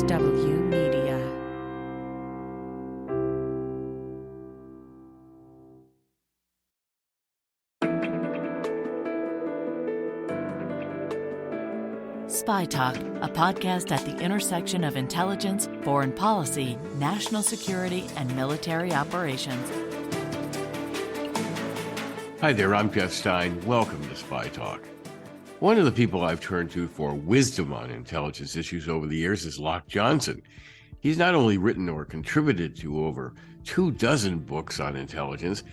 HW Media. Spy Talk, a podcast at the intersection of intelligence, foreign policy, national security, and military operations. Hi there, I'm Jeff Stein. Welcome to Spy Talk. One of the people I've turned to for wisdom on intelligence issues over the years is Loch Johnson. He's not only written or contributed to over 24 books on intelligence,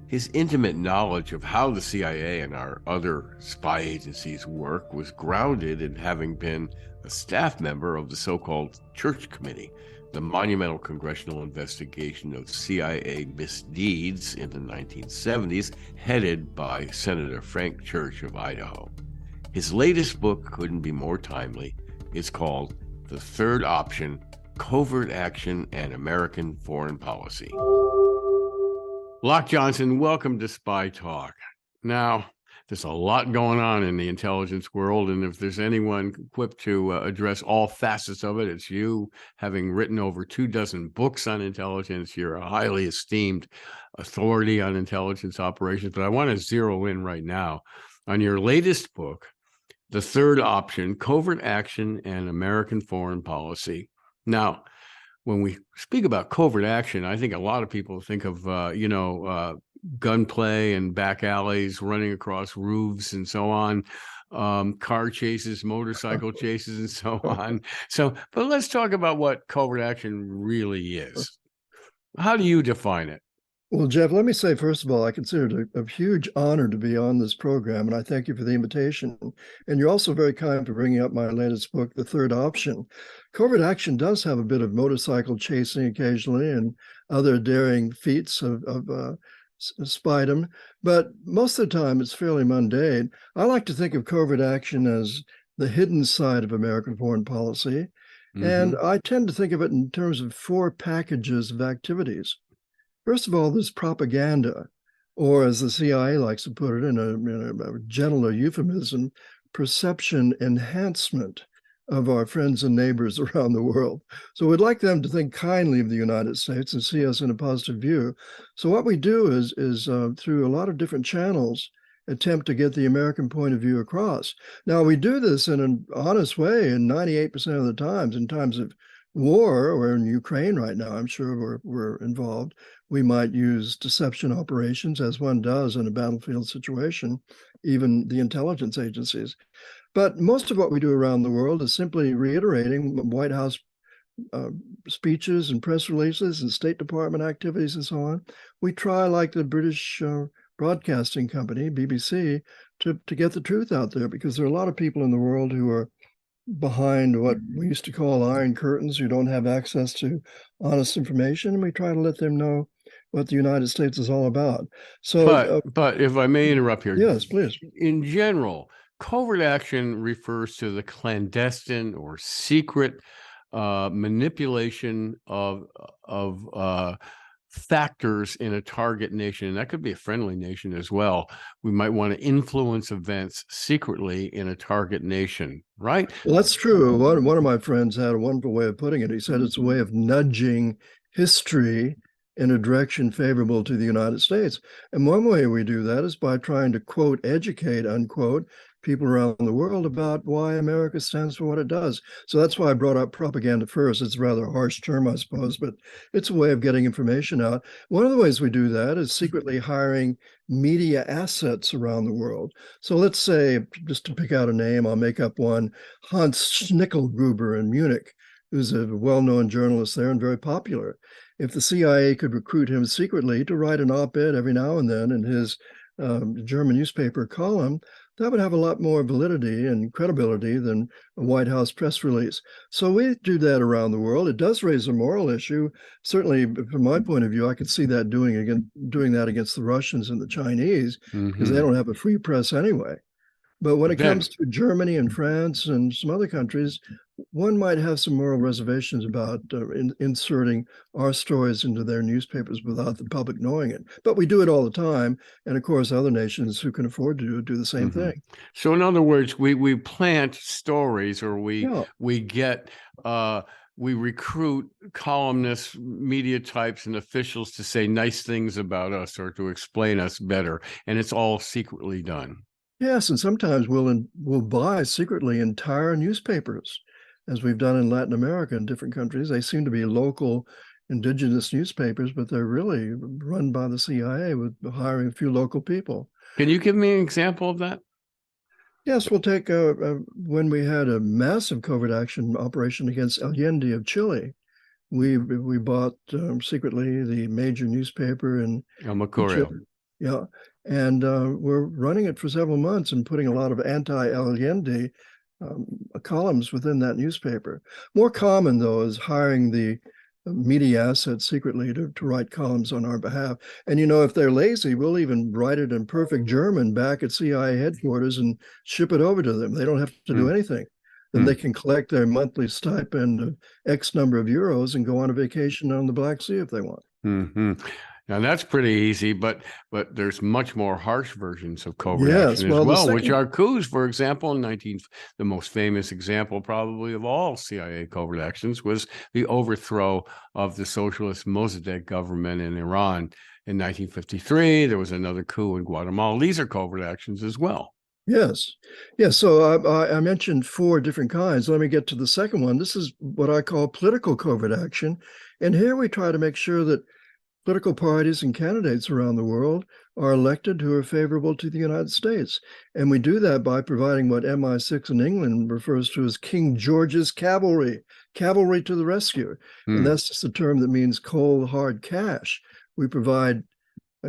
his intimate knowledge of how the CIA and our other spy agencies work was grounded in having been a staff member of the so-called Church Committee, the monumental congressional investigation of CIA misdeeds in the 1970s, headed by Senator Frank Church of Idaho. His latest book couldn't be more timely. It's called The Third Option: Covert Action and American Foreign Policy. Loch Johnson, welcome to Spy Talk. Now, there's a lot going on in the intelligence world, and if there's anyone equipped to address all facets of it, it's you. Having written over 24 books on intelligence, you're a highly esteemed authority on intelligence operations. But I want to zero in right now on your latest book, The Third Option: Covert Action and American Foreign Policy. Now, when we speak about covert action, I think a lot of people think of, gunplay and back alleys, running across roofs and so on, car chases, motorcycle chases, and so on. But let's talk about what covert action really is. How do you define it? Well, Jeff, let me say, first of all, I consider it a huge honor to be on this program, and I thank you for the invitation. And you're also very kind for bringing up my latest book, The Third Option. Covert action does have a bit of motorcycle chasing occasionally and other daring feats of spydom, but most of the time it's fairly mundane. I like to think of covert action as the hidden side of American foreign policy, and I tend to think of it in terms of 4 packages of activities. First of all, there's propaganda, or as the CIA likes to put it in a gentler euphemism, perception enhancement of our friends and neighbors around the world. So we'd like them to think kindly of the United States and see us in a positive view. So what we do is through a lot of different channels, attempt to get the American point of view across. Now, we do this in an honest way in 98% of the times. In times of war, or in Ukraine right now, I'm sure we're involved, we might use deception operations, as one does in a battlefield situation, even the intelligence agencies. But most of what we do around the world is simply reiterating White House speeches and press releases and State Department activities and so on. We try, like the British broadcasting company, BBC, to get the truth out there, because there are a lot of people in the world who are behind what we used to call iron curtains, who don't have access to honest information, and we try to let them know what the United States is all about. So, but if I may interrupt here, yes, please. In general, covert action refers to the clandestine or secret manipulation of factors in a target nation, and that could be a friendly nation as well. We might want to influence events secretly in a target nation, right? Well, that's true. One of my friends had a wonderful way of putting it. He said it's a way of nudging history in a direction favorable to the United States. And one way we do that is by trying to, quote, educate, unquote, people around the world about why America stands for what it does. So that's why I brought up propaganda first. It's a rather harsh term, I suppose, but it's a way of getting information out. One of the ways we do that is secretly hiring media assets around the world. So let's say, just to pick out a name, I'll make up one, Hans Schnickelgruber in Munich, who's a well-known journalist there and very popular. If the CIA could recruit him secretly to write an op-ed every now and then in his German newspaper column, that would have a lot more validity and credibility than a White House press release. So we do that around the world. It does raise a moral issue. Certainly, from my point of view, I could see that doing that against the Russians and the Chinese, because they don't have a free press anyway. But when it comes to Germany and France and some other countries, one might have some moral reservations about inserting our stories into their newspapers without the public knowing it. But we do it all the time. And of course, other nations who can afford to do the same thing. So in other words, we plant stories, or we get we recruit columnists, media types, and officials to say nice things about us or to explain us better, and it's all secretly done. Yes, and sometimes we'll buy secretly entire newspapers, as we've done in Latin America and different countries. They seem to be local indigenous newspapers, but they're really run by the CIA with hiring a few local people. Can you give me an example of that? Yes, we'll take when we had a massive covert action operation against Allende of Chile. We bought secretly the major newspaper in El Mercurio. Yeah, and we're running it for several months and putting a lot of anti-Allende columns within that newspaper. More common, though, is hiring the media assets secretly to write columns on our behalf. And, if they're lazy, we'll even write it in perfect German back at CIA headquarters and ship it over to them. They don't have to do anything. Then they can collect their monthly stipend of X number of euros and go on a vacation on the Black Sea if they want. Mm-hmm. Now that's pretty easy, but there's much more harsh versions of covert action as well, which are coups. For example, the most famous example probably of all CIA covert actions was the overthrow of the socialist Mossadegh government in Iran in 1953. There was another coup in Guatemala. These are covert actions as well. Yes. So I mentioned 4 different kinds. Let me get to the second one. This is what I call political covert action. And here we try to make sure that political parties and candidates around the world are elected who are favorable to the United States. And we do that by providing what MI6 in England refers to as King George's cavalry to the rescue. And that's just a term that means cold, hard cash. We provide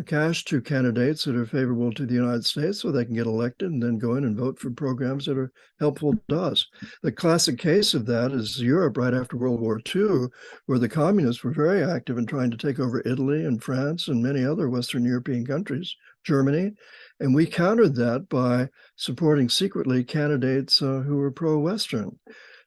cash to candidates that are favorable to the United States so they can get elected and then go in and vote for programs that are helpful to us. The classic case of that is Europe right after World War II, where the communists were very active in trying to take over Italy and France and many other Western European countries, Germany. And we countered that by supporting secretly candidates who were pro-Western.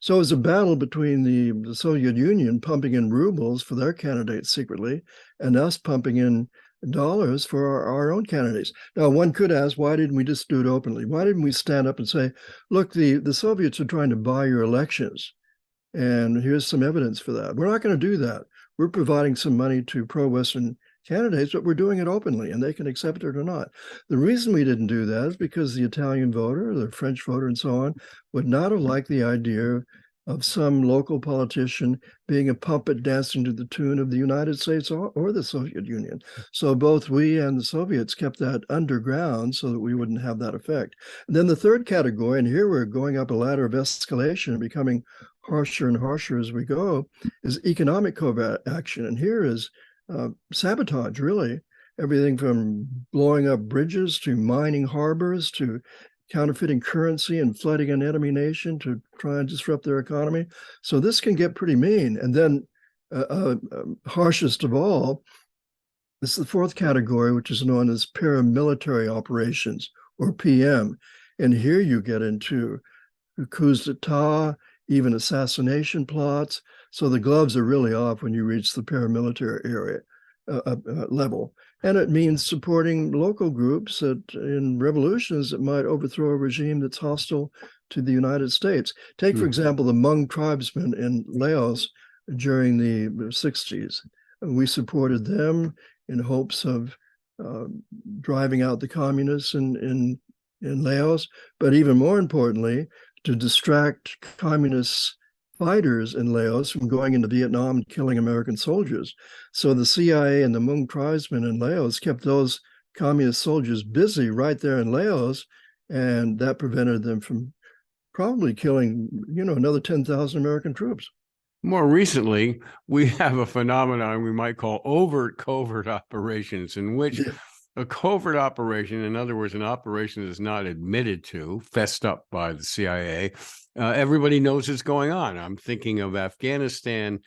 So it was a battle between the Soviet Union pumping in rubles for their candidates secretly and us pumping in dollars for our own candidates. Now, one could ask, why didn't we just do it openly? Why didn't we stand up and say, look, the Soviets are trying to buy your elections, and here's some evidence for that? We're not going to do that. We're providing some money to pro-Western candidates, but we're doing it openly, and they can accept it or not. The reason we didn't do that is because the Italian voter, the French voter, and so on, would not have liked the idea of some local politician being a puppet dancing to the tune of the United States or the Soviet Union. So both we and the Soviets kept that underground so that we wouldn't have that effect. And then the third category, and here we're going up a ladder of escalation and becoming harsher and harsher as we go, is economic covert action. And here is sabotage, really. Everything from blowing up bridges to mining harbors to counterfeiting currency and flooding an enemy nation to try and disrupt their economy. So this can get pretty mean. And then harshest of all, this is the fourth category, which is known as paramilitary operations, or PM. And here you get into coups d'etat, even assassination plots. So the gloves are really off when you reach the paramilitary area level. And it means supporting local groups that in revolutions that might overthrow a regime that's hostile to the United States. Take, for example, the Hmong tribesmen in Laos during the 60s. We supported them in hopes of driving out the communists in Laos, but even more importantly, to distract communist fighters in Laos from going into Vietnam and killing American soldiers. So the CIA and the Hmong tribesmen in Laos kept those communist soldiers busy right there in Laos, and that prevented them from probably killing, another 10,000 American troops. More recently, we have a phenomenon we might call overt covert operations, in which a covert operation, in other words, an operation that is not admitted to, fessed up by the CIA, everybody knows it's going on. I'm thinking of Afghanistan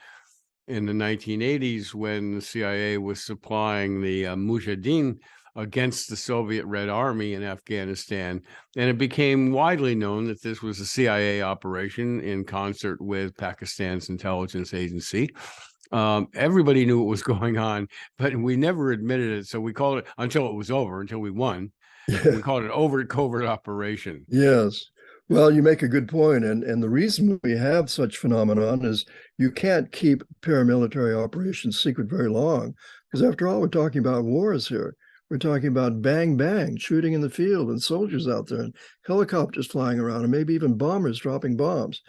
in the 1980s when the CIA was supplying the Mujahideen against the Soviet Red Army in Afghanistan. And it became widely known that this was a CIA operation in concert with Pakistan's intelligence agency. Everybody knew what was going on, but we never admitted it. So we called it, until it was over, until we won, we called it overt covert operation. Yes. Well, you make a good point, and the reason we have such phenomenon is you can't keep paramilitary operations secret very long, because after all, we're talking about wars here. We're talking about bang bang, shooting in the field, and soldiers out there, and helicopters flying around, and maybe even bombers dropping bombs.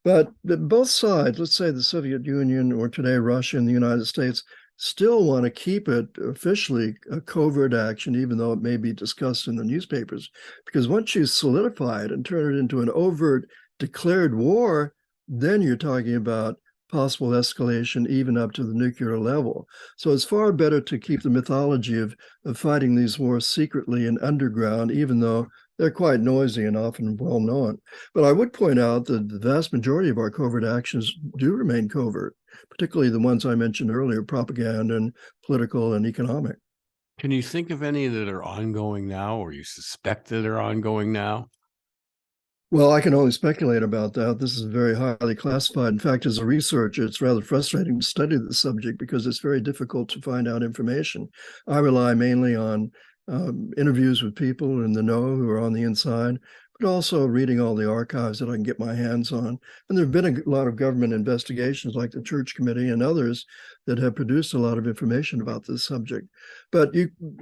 But both sides, let's say the Soviet Union or today Russia and the United States, still want to keep it officially a covert action, even though it may be discussed in the newspapers. Because once you solidify it and turn it into an overt declared war, then you're talking about possible escalation even up to the nuclear level. So it's far better to keep the mythology of fighting these wars secretly and underground, even though they're quite noisy and often well known. But I would point out that the vast majority of our covert actions do remain covert, particularly the ones I mentioned earlier, propaganda and political and economic. Can you think of any that are ongoing now, or you suspect that are ongoing now? Well, I can only speculate about that. This is very highly classified. In fact, as a researcher, it's rather frustrating to study the subject because it's very difficult to find out information. I rely mainly on interviews with people in the know who are on the inside, but also reading all the archives that I can get my hands on. And there have been a lot of government investigations like the Church Committee and others that have produced a lot of information about this subject. But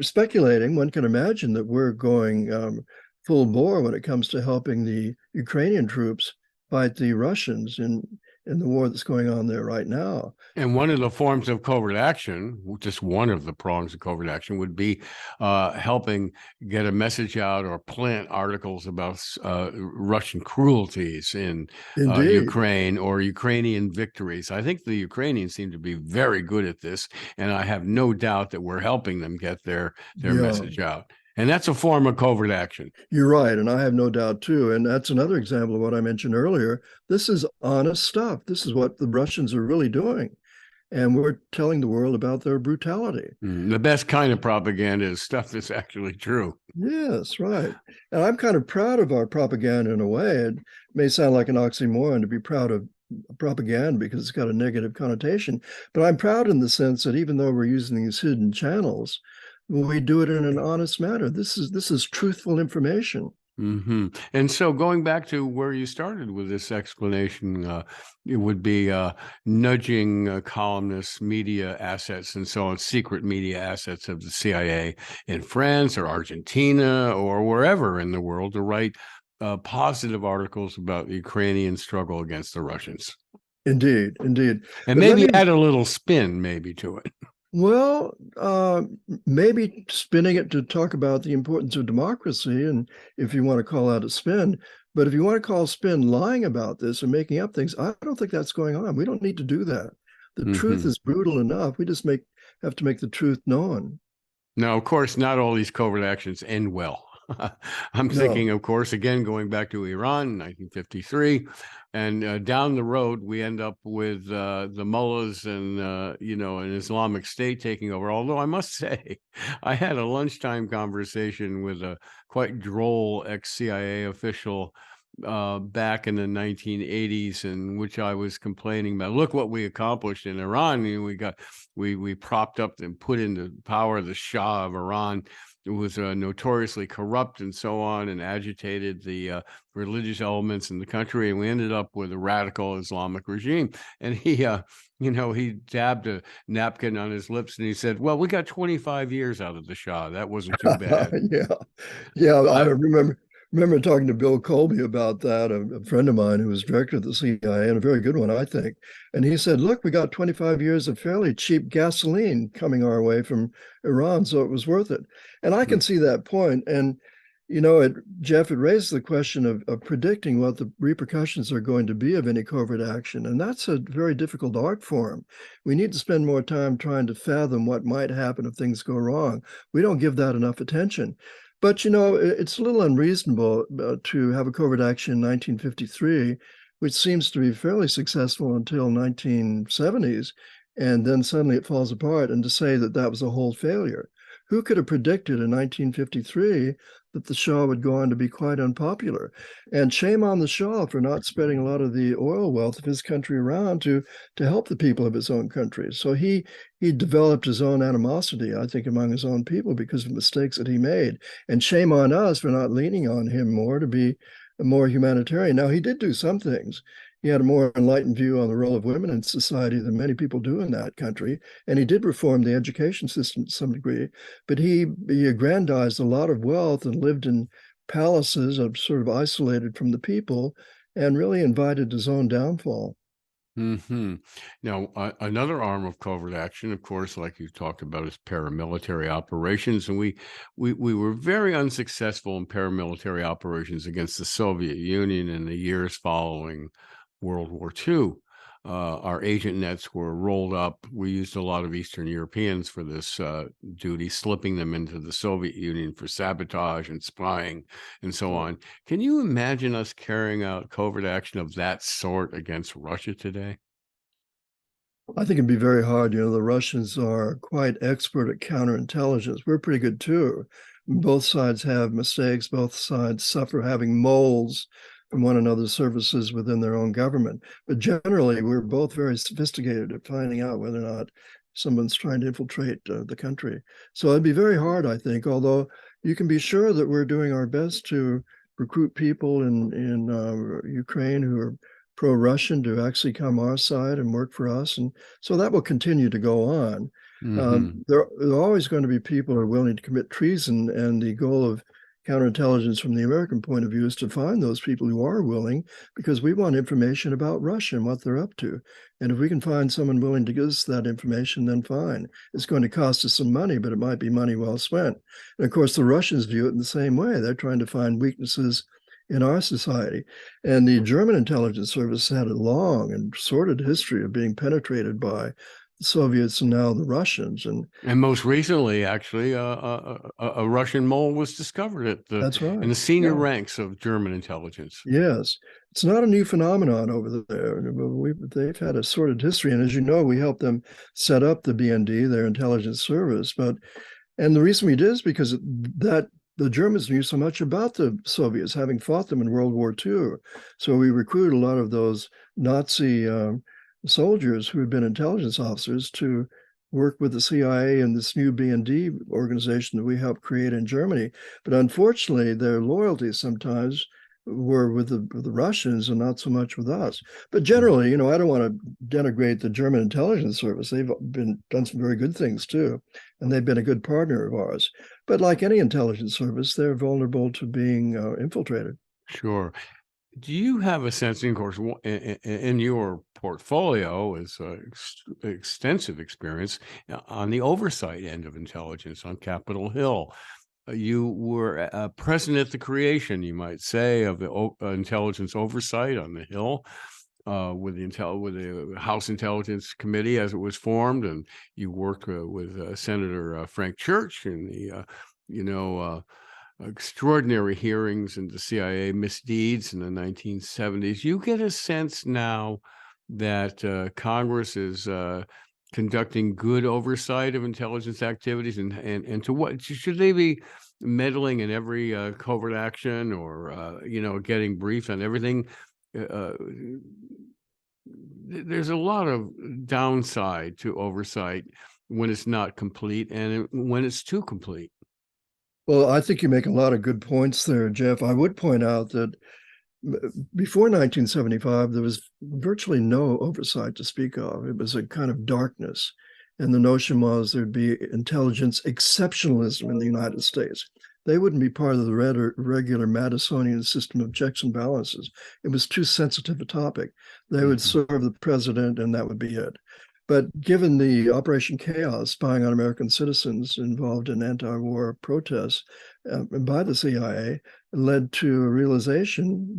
speculating, one can imagine that we're going full bore when it comes to helping the Ukrainian troops fight the Russians in the war that's going on there right now. And one of the forms of covert action, just one of the prongs of covert action, would be helping get a message out or plant articles about Russian cruelties in Ukraine or Ukrainian victories. I think the Ukrainians seem to be very good at this, and I have no doubt that we're helping them get their message out. And that's a form of covert action. You're right. And I have no doubt, too. And that's another example of what I mentioned earlier. This is honest stuff. This is what the Russians are really doing. And we're telling the world about their brutality. The best kind of propaganda is stuff that's actually true. Yes, right. And I'm kind of proud of our propaganda in a way. It may sound like an oxymoron to be proud of propaganda because it's got a negative connotation. But I'm proud in the sense that even though we're using these hidden channels, we do it in an honest manner. This is truthful information. Mm-hmm. And so going back to where you started with this explanation, it would be nudging columnists, media assets, and so on, secret media assets of the CIA in France or Argentina or wherever in the world to write positive articles about the Ukrainian struggle against the Russians. Indeed, indeed. And maybe add a little spin maybe to it. Well, maybe spinning it to talk about the importance of democracy, and if you want to call that a spin. But if you want to call spin lying about this and making up things, I don't think that's going on. We don't need to do that. The truth is brutal enough. We just have to make the truth known. Now, of course, not all these covert actions end well. I'm thinking, of course, again, going back to Iran, 1953, and down the road, we end up with the mullahs and, an Islamic State taking over. Although I must say, I had a lunchtime conversation with a quite droll ex-CIA official back in the 1980s, in which I was complaining about, look what we accomplished in Iran. We propped up and put into power the Shah of Iran, who was notoriously corrupt and so on, and agitated the religious elements in the country. And we ended up with a radical Islamic regime. And he dabbed a napkin on his lips and he said, well, we got 25 years out of the Shah. That wasn't too bad. Yeah. I remember talking to Bill Colby about that, a friend of mine who was director of the CIA, and a very good one, I think. And he said, look, we got 25 years of fairly cheap gasoline coming our way from Iran, so it was worth it. And I can see that point. And, Jeff, it raises the question of predicting what the repercussions are going to be of any covert action. And that's a very difficult art form. We need to spend more time trying to fathom what might happen if things go wrong. We don't give that enough attention. But, it's a little unreasonable to have a covert action in 1953, which seems to be fairly successful until 1970s, and then suddenly it falls apart, and to say that that was a whole failure. Who could have predicted in 1953 that the Shah would go on to be quite unpopular? And shame on the Shah for not spreading a lot of the oil wealth of his country around to help the people of his own country. So he developed his own animosity, I think, among his own people because of mistakes that he made. And shame on us for not leaning on him more to be more humanitarian. Now, he did do some things. He had a more enlightened view on the role of women in society than many people do in that country. And he did reform the education system to some degree, but he aggrandized a lot of wealth and lived in palaces of sort of isolated from the people and really invited his own downfall. Hmm. Now, another arm of covert action, of course, like you talked about, is paramilitary operations, and we were very unsuccessful in paramilitary operations against the Soviet Union in the years following World War II. Our agent nets were rolled up. We used a lot of Eastern Europeans for this duty, slipping them into the Soviet Union for sabotage and spying and so on. Can you imagine us carrying out covert action of that sort against Russia today? I think it'd be very hard. The Russians are quite expert at counterintelligence. We're pretty good too. Both sides have mistakes. Both sides suffer having moles from one another's services within their own government. But generally, we're both very sophisticated at finding out whether or not someone's trying to infiltrate the country. So it'd be very hard, I think, although you can be sure that we're doing our best to recruit people in Ukraine who are pro-Russian to actually come our side and work for us. And so that will continue to go on. There are always going to be people who are willing to commit treason, and the goal of counterintelligence from the American point of view is to find those people who are willing, because we want information about Russia and what they're up to. And if we can find someone willing to give us that information, then fine. It's going to cost us some money, but it might be money well spent. And of course, the Russians view it in the same way. They're trying to find weaknesses in our society. And the German intelligence service had a long and sordid history of being penetrated by the Soviets and now the Russians. And most recently, actually, a Russian mole was discovered at that's right. in the senior ranks of German intelligence. Yes. It's not a new phenomenon over there. They've had a sordid history. And as you know, we helped them set up the BND, their intelligence service. And the reason we did is because the Germans knew so much about the Soviets, having fought them in World War II. So we recruited a lot of those Nazi soldiers who had been intelligence officers to work with the CIA and this new BND organization that we helped create in Germany. But unfortunately, their loyalties sometimes were with the Russians and not so much with us. But generally, I don't want to denigrate the German intelligence service. They've done some very good things too, and they've been a good partner of ours. But like any intelligence service, they're vulnerable to being infiltrated. Sure. Do you have a sense, of course, in your portfolio is extensive experience on the oversight end of intelligence on Capitol Hill? You were present at the creation, you might say, of the intelligence oversight on the Hill with the House Intelligence Committee as it was formed, and you worked with Senator Frank Church in the extraordinary hearings into CIA misdeeds in the 1970s. You get a sense now that Congress is conducting good oversight of intelligence activities, and to what should they be meddling in every covert action or getting briefed on everything? There's a lot of downside to oversight when it's not complete and when it's too complete. Well, I think you make a lot of good points there, Jeff. I would point out that before 1975, there was virtually no oversight to speak of. It was a kind of darkness. And the notion was there'd be intelligence exceptionalism in the United States. They wouldn't be part of the regular Madisonian system of checks and balances. It was too sensitive a topic. They would serve the president, and that would be it. But given the Operation Chaos, spying on American citizens involved in anti-war protests by the CIA, led to a realization,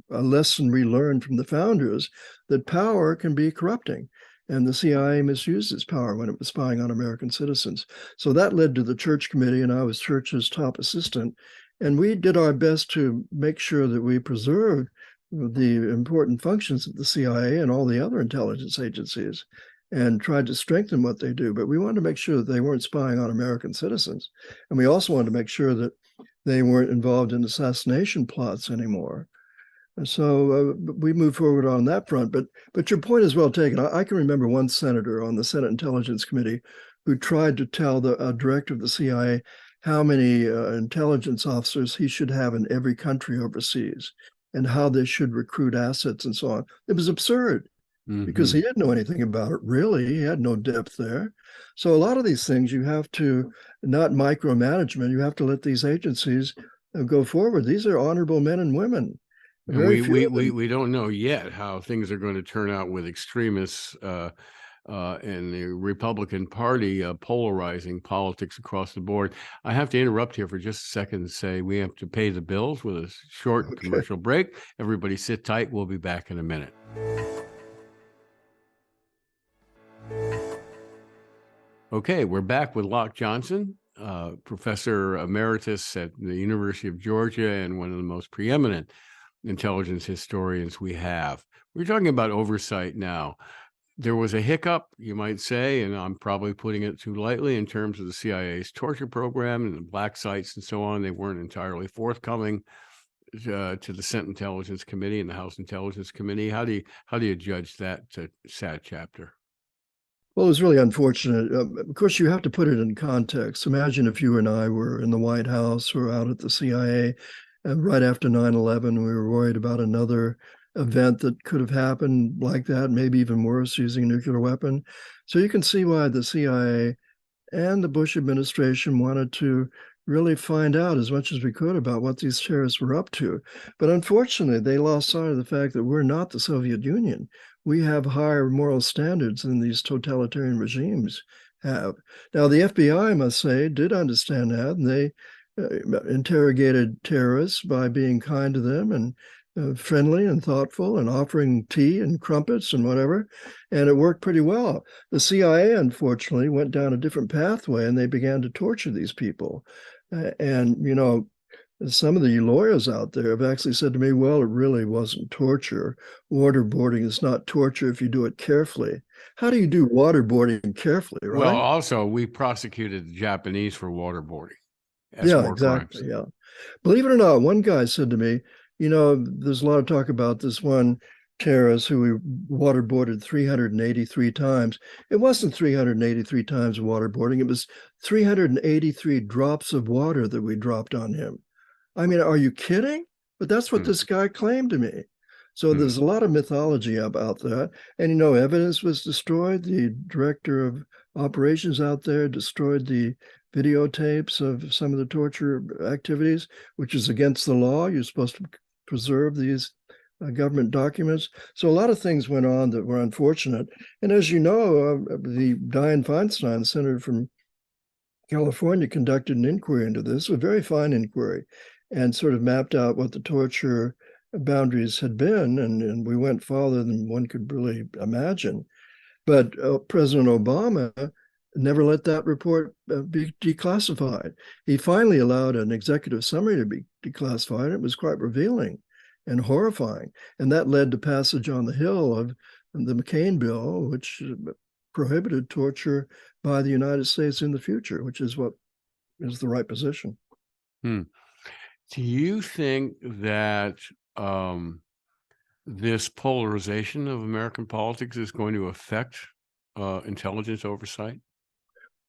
a lesson we learned from the founders, that power can be corrupting. And the CIA misused its power when it was spying on American citizens. So that led to the Church Committee, and I was Church's top assistant. And we did our best to make sure that we preserved the important functions of the CIA and all the other intelligence agencies and tried to strengthen what they do. But we wanted to make sure that they weren't spying on American citizens. And we also wanted to make sure that they weren't involved in assassination plots anymore. And so we moved forward on that front. But your point is well taken. I can remember one senator on the Senate Intelligence Committee who tried to tell the director of the CIA how many intelligence officers he should have in every country overseas and how they should recruit assets and so on. It was absurd because he didn't know anything about it, really. He had no depth there. So a lot of these things you have to, not micromanagement, you have to let these agencies go forward. These are honorable men and women. And we don't know yet how things are going to turn out with extremists and the Republican Party polarizing politics across the board. I have to interrupt here for just a second and say we have to pay the bills with a short commercial break. Everybody sit tight. We'll be back in a minute. Okay, we're back with Loch Johnson, professor emeritus at the University of Georgia and one of the most preeminent intelligence historians we have. We're talking about oversight now. There was a hiccup, you might say, and I'm probably putting it too lightly, in terms of the CIA's torture program and the black sites and so on. They weren't entirely forthcoming to the Senate Intelligence Committee and the House Intelligence Committee. How do you judge that sad chapter? Well, it was really unfortunate. Of course, you have to put it in context. Imagine if you and I were in the White House or out at the CIA, and right after 9/11, we were worried about another event that could have happened like that, maybe even worse, using a nuclear weapon. So you can see why the CIA and the Bush administration wanted to really find out as much as we could about what these terrorists were up to. But unfortunately, they lost sight of the fact that we're not the Soviet Union. We have higher moral standards than these totalitarian regimes have. Now, the FBI, I must say, did understand that, and they interrogated terrorists by being kind to them and friendly and thoughtful and offering tea and crumpets and whatever, and it worked pretty well. The CIA, unfortunately, went down a different pathway, and they began to torture these people. And, you know, some of the lawyers out there have actually said to me, well, it really wasn't torture. Waterboarding is not torture if you do it carefully. How do you do waterboarding carefully, right? Well, also, we prosecuted the Japanese for waterboarding. Yeah, exactly. Yeah. Believe it or not, one guy said to me, you know, there's a lot of talk about this one terrorist who we waterboarded 383 times. It wasn't 383 times waterboarding. It was 383 drops of water that we dropped on him. I mean, are you kidding? But that's what this guy claimed to me. So there's a lot of mythology about that. And, you know, evidence was destroyed. The director of operations out there destroyed the videotapes of some of the torture activities, which is against the law. You're supposed to preserve these government documents. So a lot of things went on that were unfortunate. And as you know, the Dianne Feinstein Senator from California conducted an inquiry into this, a very fine inquiry, and sort of mapped out what the torture boundaries had been. And we went farther than one could really imagine. But President Obama never let that report be declassified. He finally allowed an executive summary to be declassified. It was quite revealing and horrifying. And that led to passage on the Hill of the McCain bill, which prohibited torture by the United States in the future, which is what is the right position. Do you think that this polarization of American politics is going to affect intelligence oversight?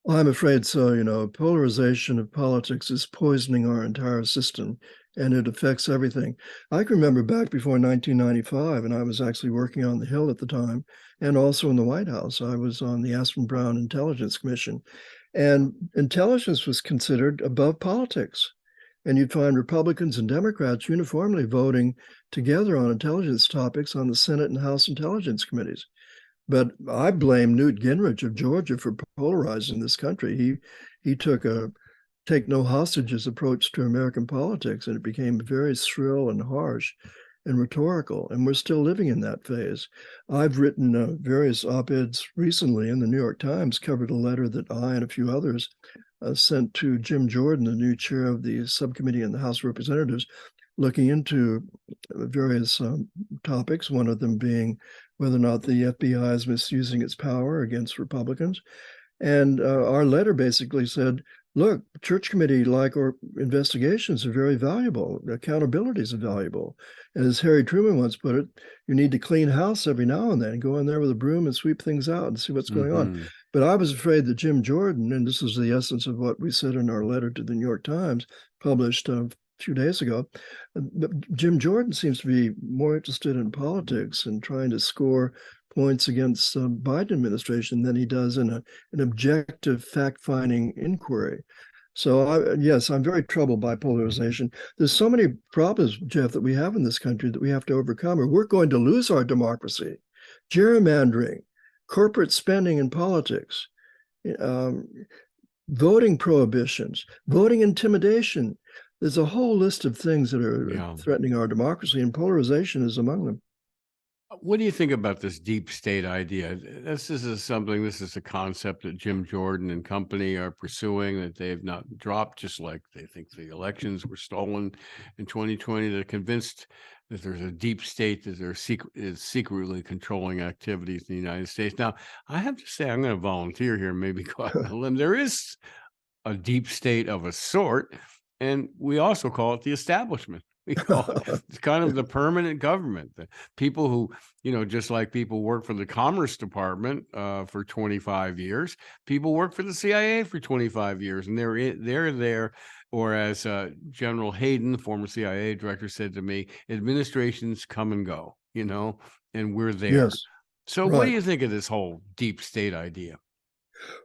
Well, I'm afraid so. You know, polarization of politics is poisoning our entire system, and it affects everything. I can remember back before 1995, and I was actually working on the Hill at the time, and also in the White House. I was on the Aspen Brown Intelligence Commission, and intelligence was considered above politics. And you'd find Republicans and Democrats uniformly voting together on intelligence topics on the Senate and House Intelligence Committees. But I blame Newt Gingrich of Georgia for polarizing this country. He took a take no hostages approach to American politics, and it became very shrill and harsh and rhetorical. And we're still living in that phase. I've written various op-eds recently in the New York Times, covered a letter that I and a few others sent to Jim Jordan, the new chair of the subcommittee in the House of Representatives, looking into various topics, one of them being whether or not the FBI is misusing its power against Republicans. And our letter basically said, look, Church Committee like or investigations are very valuable. Accountabilities are valuable. And as Harry Truman once put it, you need to clean house every now and then, go in there with a broom and sweep things out and see what's going on. But I was afraid that Jim Jordan, and this is the essence of what we said in our letter to the New York Times, published a few days ago, Jim Jordan seems to be more interested in politics and trying to score points against the Biden administration than he does in an objective fact-finding inquiry. So yes, I'm very troubled by polarization. There's so many problems, Jeff, that we have in this country that we have to overcome, or we're going to lose our democracy. Gerrymandering, corporate spending in politics, voting prohibitions, voting intimidation. There's a whole list of things that are threatening our democracy, and polarization is among them. What do you think about this deep state idea? This is a concept that Jim Jordan and company are pursuing, that they have not dropped, just like they think the elections were stolen in 2020. They're convinced that there's a deep state that is secretly controlling activities in the United States. Now, I have to say, I'm going to volunteer here, maybe go out on a limb. There is a deep state of a sort, and we also call it the establishment. We call it, it's kind of the permanent government. The people who, just like people work for the Commerce Department for 25 years, people work for the CIA for 25 years, and they're there. Or as General Hayden, the former CIA director, said to me, administrations come and go, and we're there. Yes. So what do you think of this whole deep state idea?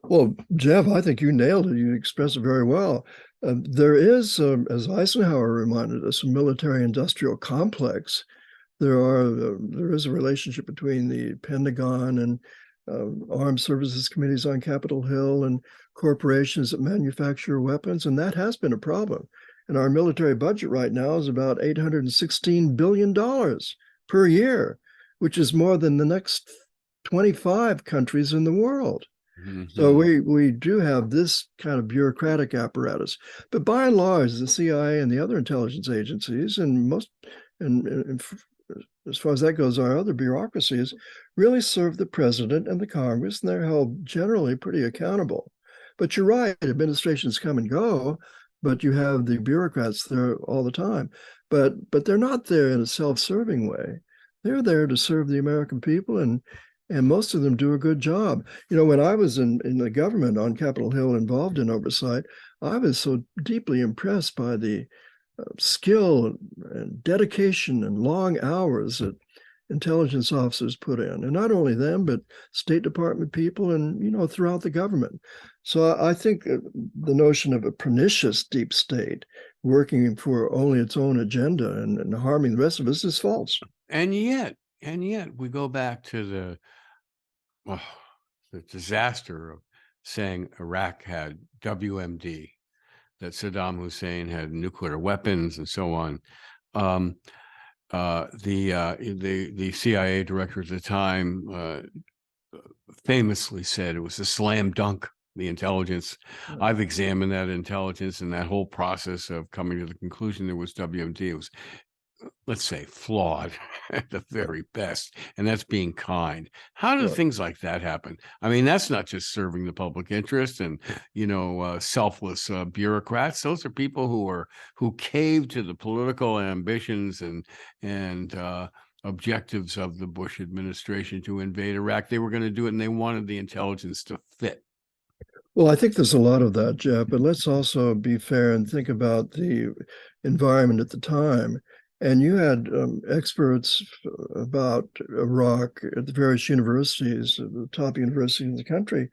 Well, Jeff, I think you nailed it. You expressed it very well. There is, as Eisenhower reminded us, a military-industrial complex. There is a relationship between the Pentagon and armed services committees on Capitol Hill and corporations that manufacture weapons, and that has been a problem. And our military budget right now is about $816 billion per year, which is more than the next 25 countries in the world. So we do have this kind of bureaucratic apparatus, but by and large, the CIA and the other intelligence agencies, and as far as that goes, our other bureaucracies really serve the president and the Congress, and they're held generally pretty accountable. But you're right, administrations come and go, but you have the bureaucrats there all the time. But they're not there in a self-serving way. They're there to serve the American people, and most of them do a good job. When I was in the government on Capitol Hill involved in oversight, I was so deeply impressed by the skill and dedication and long hours that intelligence officers put in. And not only them, but State Department people and, throughout the government. So I think the notion of a pernicious deep state working for only its own agenda and harming the rest of us is false. And yet we go back to the disaster of saying Iraq had WMD, that Saddam Hussein had nuclear weapons and so on. The CIA director at the time famously said it was a slam dunk, the intelligence. I've examined that intelligence and that whole process of coming to the conclusion there was WMD. It was, let's say, flawed at the very best, and that's being kind. How do things like that happen? I mean, that's not just serving the public interest and selfless bureaucrats. Those are people who cave to the political ambitions and objectives of the Bush administration to invade Iraq. They were going to do it, and they wanted the intelligence to fit. Well, I think there's a lot of that, Jeff, but let's also be fair and think about the environment at the time. And you had experts about Iraq at the various universities, the top universities in the country,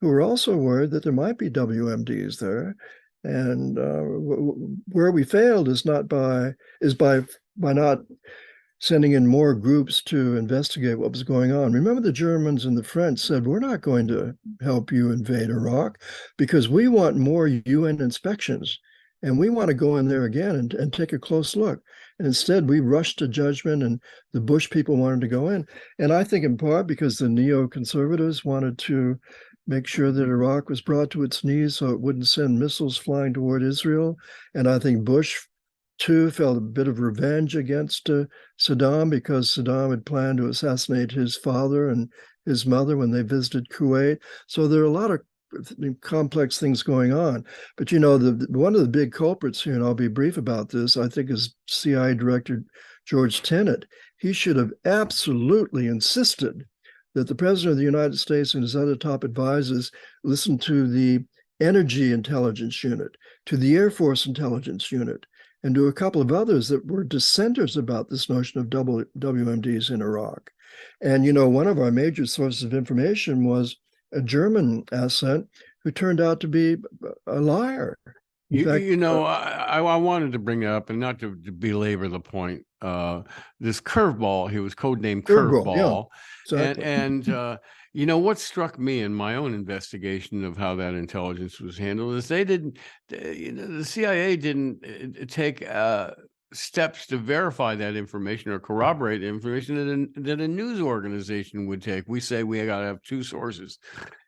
who were also worried that there might be WMDs there. And where we failed is by not sending in more groups to investigate what was going on. Remember, the Germans and the French said, we're not going to help you invade Iraq because we want more UN inspections. And we want to go in there again and take a close look. And instead, we rushed to judgment, and the Bush people wanted to go in. And I think in part because the neoconservatives wanted to make sure that Iraq was brought to its knees so it wouldn't send missiles flying toward Israel. And I think Bush, too, felt a bit of revenge against Saddam because Saddam had planned to assassinate his father and his mother when they visited Kuwait. So there are a lot of complex things going on. But one of the big culprits here, and I'll be brief about this, I think is CIA Director George Tenet. He should have absolutely insisted that the President of the United States and his other top advisors listen to the Energy Intelligence Unit, to the Air Force Intelligence Unit, and to a couple of others that were dissenters about this notion of WMDs in Iraq. And, one of our major sources of information was a German asset who turned out to be a liar. I wanted to bring up, and not to belabor the point, this Curveball, he was codenamed Curveball. Yeah, exactly. And what struck me in my own investigation of how that intelligence was handled is the CIA didn't take steps to verify that information or corroborate the information that a news organization would take. We say we got to have two sources.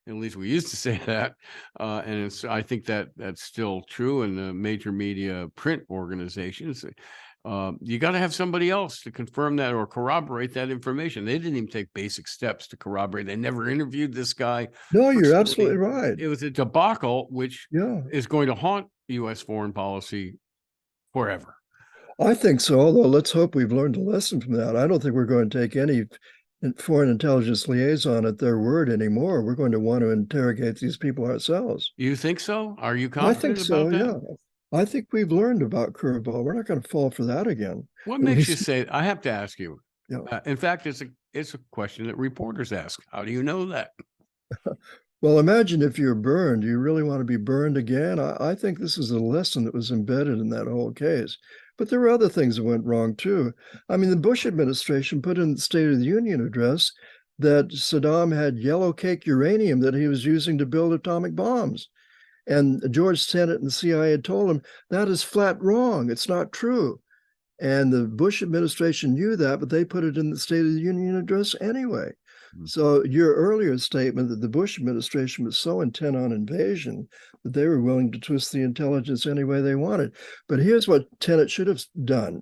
At least we used to say that, and I think that's still true in the major media print organizations. You got to have somebody else to confirm that or corroborate that information. They didn't even take basic steps to corroborate. They never interviewed this guy. No, you're absolutely right. It was a debacle, which is going to haunt U.S. foreign policy forever. I think so, although let's hope we've learned a lesson from that. I don't think we're going to take any foreign intelligence liaison at their word anymore. We're going to want to interrogate these people ourselves. You think so? Are you confident I think so, about that? Yeah. I think we've learned about Curveball. We're not going to fall for that again. What makes you say? I have to ask you. Yeah. In fact, it's a question that reporters ask. How do you know that? Well, imagine if you're burned. Do you really want to be burned again? I think this is a lesson that was embedded in that whole case. But there were other things that went wrong, too. I mean, the Bush administration put in the State of the Union address that Saddam had yellow cake uranium that he was using to build atomic bombs. And George Tenet and the CIA had told him, that is flat wrong. It's not true. And the Bush administration knew that, but they put it in the State of the Union address anyway. So your earlier statement that the Bush administration was so intent on invasion that they were willing to twist the intelligence any way they wanted. But here's what Tenet should have done.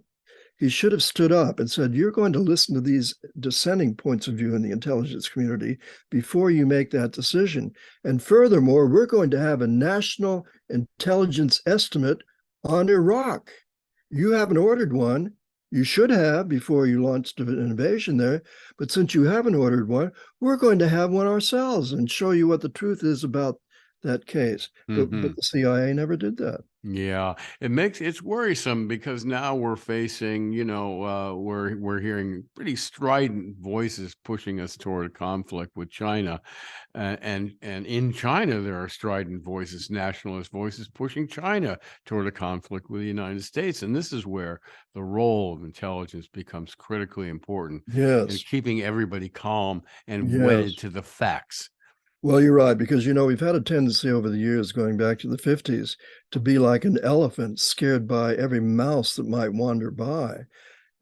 He should have stood up and said, you're going to listen to these dissenting points of view in the intelligence community before you make that decision. And furthermore, we're going to have a national intelligence estimate on Iraq. You haven't ordered one. You should have before you launched an invasion there. But since you haven't ordered one, we're going to have one ourselves and show you what the truth is about that case. But the CIA never did that. Yeah, it's worrisome because now we're facing, we're hearing pretty strident voices pushing us toward a conflict with China, and in China there are strident voices, nationalist voices pushing China toward a conflict with the United States, and this is where the role of intelligence becomes critically important. Yes, in keeping everybody calm and wedded to the facts. Well, you're right, because, we've had a tendency over the years, going back to the 50s, to be like an elephant scared by every mouse that might wander by.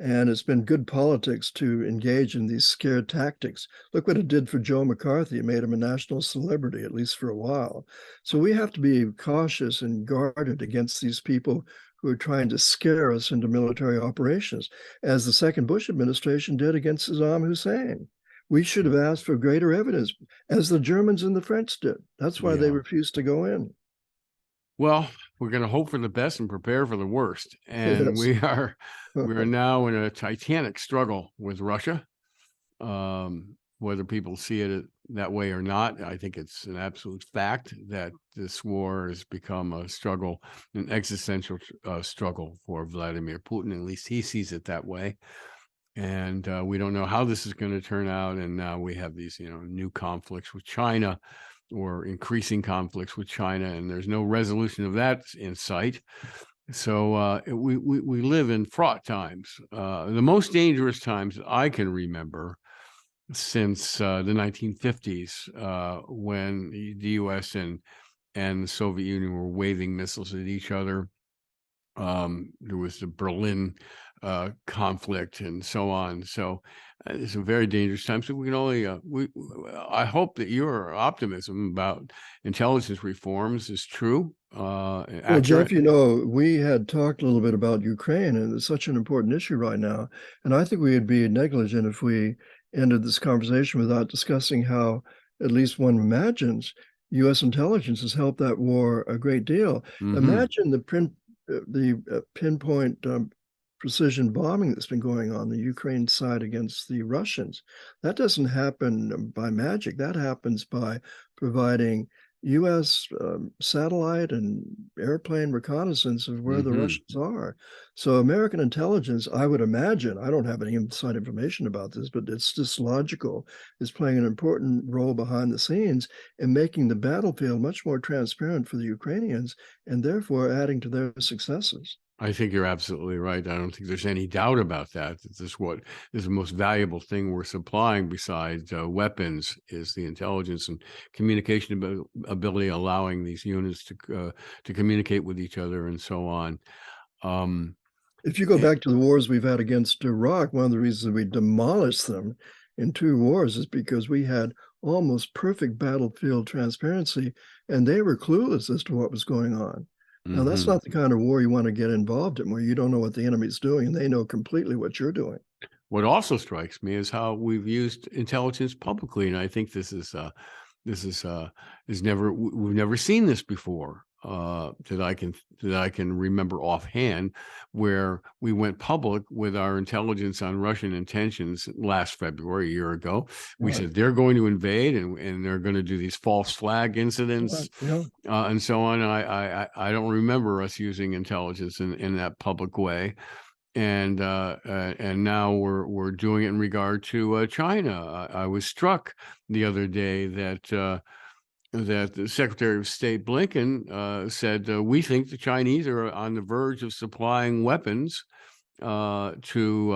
And it's been good politics to engage in these scare tactics. Look what it did for Joe McCarthy. It made him a national celebrity, at least for a while. So we have to be cautious and guarded against these people who are trying to scare us into military operations, as the second Bush administration did against Saddam Hussein. We should have asked for greater evidence, as the Germans and the French did. That's why they refused to go in. Well, we're going to hope for the best and prepare for the worst. And we are now in a titanic struggle with Russia. Whether people see it that way or not, I think it's an absolute fact that this war has become a struggle, an existential struggle for Vladimir Putin. At least he sees it that way. And we don't know how this is going to turn out. And now we have these, new conflicts with China, or increasing conflicts with China, and there's no resolution of that in sight. So we live in fraught times, the most dangerous times I can remember since the 1950s, when the U.S. and the Soviet Union were waving missiles at each other. There was the Berlin conflict and so on. So it's a very dangerous time. So we can only, I hope that your optimism about intelligence reforms is true. Well, Jeff, we had talked a little bit about Ukraine, and it's such an important issue right now. And I think we would be negligent if we ended this conversation without discussing how, at least one imagines, U.S. intelligence has helped that war a great deal. Imagine the pinpoint precision bombing that's been going on the Ukraine side against the Russians. That doesn't happen by magic. That happens by providing U.S. Satellite and airplane reconnaissance of where the Russians are. So American intelligence, I would imagine, I don't have any inside information about this, but it's just logical, is playing an important role behind the scenes in making the battlefield much more transparent for the Ukrainians and therefore adding to their successes. I think you're absolutely right. I don't think there's any doubt about that. This is the most valuable thing we're supplying besides weapons is the intelligence and communication ability, allowing these units to communicate with each other and so on. If you go back to the wars we've had against Iraq, one of the reasons we demolished them in 2 wars is because we had almost perfect battlefield transparency, and they were clueless as to what was going on. Now, that's not the kind of war you want to get involved in, where you don't know what the enemy's doing and they know completely what you're doing. What also strikes me is how we've used intelligence publicly, and I think we've never seen this before that I can remember offhand, where we went public with our intelligence on Russian intentions last February, a year ago. We said they're going to invade and they're going to do these false flag incidents and so on. I don't remember us using intelligence in that public way. And now we're doing it in regard to China. I was struck the other day that the Secretary of State Blinken said, we think the Chinese are on the verge of supplying weapons to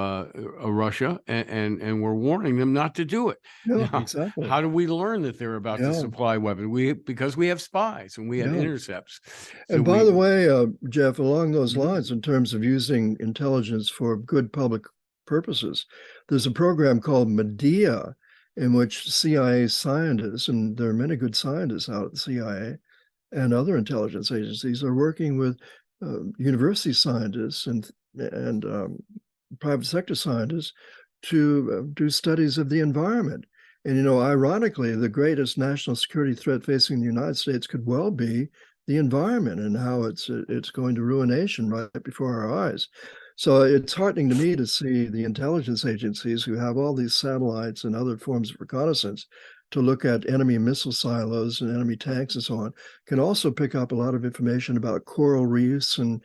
Russia, and we're warning them not to do it. Yeah, Now, exactly. how do we learn that they're about to supply weapons? Because we have spies and we have intercepts. And by the way, Jeff, along those lines, in terms of using intelligence for good public purposes, there's a program called Medea, in which CIA scientists, and there are many good scientists out at the CIA and other intelligence agencies, are working with university scientists and private sector scientists to do studies of the environment. And, ironically, the greatest national security threat facing the United States could well be the environment and how it's going to ruination right before our eyes. So it's heartening to me to see the intelligence agencies who have all these satellites and other forms of reconnaissance to look at enemy missile silos and enemy tanks and so on, can also pick up a lot of information about coral reefs and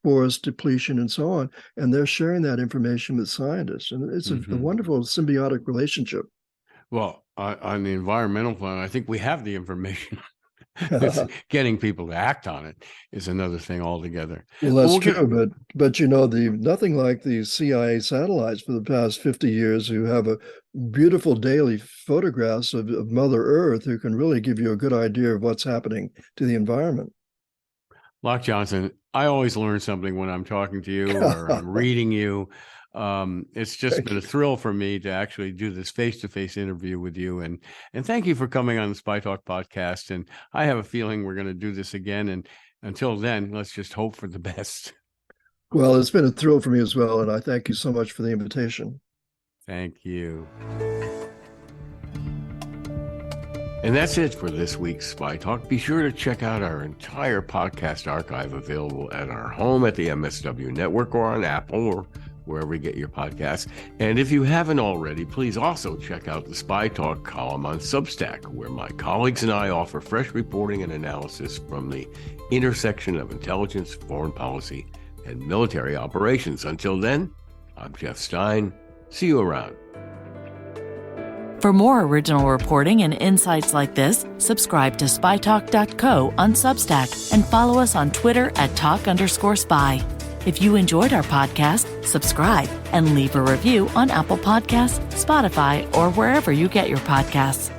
forest depletion and so on. And they're sharing that information with scientists. And it's a wonderful symbiotic relationship. Well, on the environmental plan, I think we have the information. Getting people to act on it is another thing altogether. Well, that's true, but nothing like the CIA satellites for the past 50 years, who have a beautiful daily photographs of Mother Earth, who can really give you a good idea of what's happening to the environment. Loch Johnson, I always learn something when I'm talking to you or I'm reading you. It's just been a thrill for me to actually do this face-to-face interview with you. And thank you for coming on the Spy Talk podcast. And I have a feeling we're going to do this again. And until then, let's just hope for the best. Well, it's been a thrill for me as well. And I thank you so much for the invitation. Thank you. And that's it for this week's Spy Talk. Be sure to check out our entire podcast archive, available at our home at the MSW Network or on Apple or wherever you get your podcasts. And if you haven't already, please also check out the Spy Talk column on Substack, where my colleagues and I offer fresh reporting and analysis from the intersection of intelligence, foreign policy, and military operations. Until then, I'm Jeff Stein. See you around. For more original reporting and insights like this, subscribe to spytalk.co on Substack and follow us on Twitter at @talk_spy. If you enjoyed our podcast, subscribe and leave a review on Apple Podcasts, Spotify, or wherever you get your podcasts.